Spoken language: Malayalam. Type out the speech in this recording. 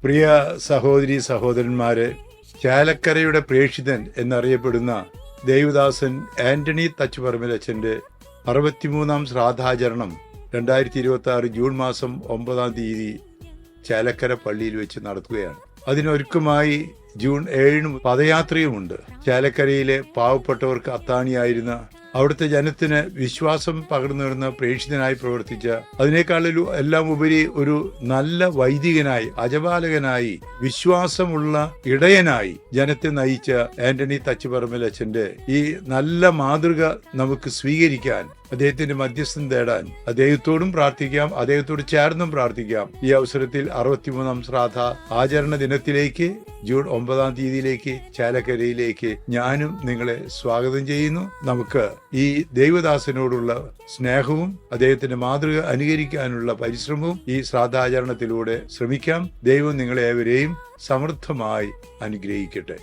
പ്രിയ സഹോദരി സഹോദരന്മാരെ, ചാലക്കരയുടെ പ്രേക്ഷിതൻ എന്നറിയപ്പെടുന്ന ദേവദാസൻ ആന്റണി തച്ചുപറമ്പിലച്ചന്റെ 63-ാം ശ്രാദ്ധാചരണം 2026 ജൂൺ മാസം 9-ാം തീയതി ചാലക്കര പള്ളിയിൽ വെച്ച് നടത്തുകയാണ്. അതിനൊരുക്കമായി ജൂൺ 7-ന് പദയാത്രയുമുണ്ട്. ചാലക്കരയിലെ പാവപ്പെട്ടവർക്ക് അത്താണിയായിരുന്ന, അവിടുത്തെ ജനത്തിന് വിശ്വാസം പകർന്നു വരുന്ന പ്രേക്ഷിതനായി പ്രവർത്തിച്ച, അതിനേക്കാളും എല്ലാം ഉപരി ഒരു നല്ല വൈദികനായി, അജപാലകനായി, വിശ്വാസമുള്ള ഇടയനായി ജനത്തെ നയിച്ച ആന്റണി തച്ചുപറമ്പിലച്ചന്റെ ഈ നല്ല മാതൃക നമുക്ക് സ്വീകരിക്കാൻ, അദ്ദേഹത്തിന്റെ മധ്യസ്ഥം തേടാൻ അദ്ദേഹത്തോടും പ്രാർത്ഥിക്കാം, അദ്ദേഹത്തോട് ചേർന്നും പ്രാർത്ഥിക്കാം. ഈ അവസരത്തിൽ 63-ാം ശ്രാദ്ധ ആചരണ ദിനത്തിലേക്ക്, ജൂൺ 9-ാം തീയതിയിലേക്ക്, ചാലക്കരയിലേക്ക് ഞാനും നിങ്ങളെ സ്വാഗതം ചെയ്യുന്നു. നമുക്ക് ഈ ദൈവദാസനോടുള്ള സ്നേഹവും അദ്ദേഹത്തിന്റെ മാതൃക അനുകരിക്കാനുള്ള പരിശ്രമവും ഈ ശ്രാദ്ധാചരണത്തിലൂടെ ശ്രമിക്കാം. ദൈവം നിങ്ങളെ ഏവരെയും സമൃദ്ധമായി അനുഗ്രഹിക്കട്ടെ.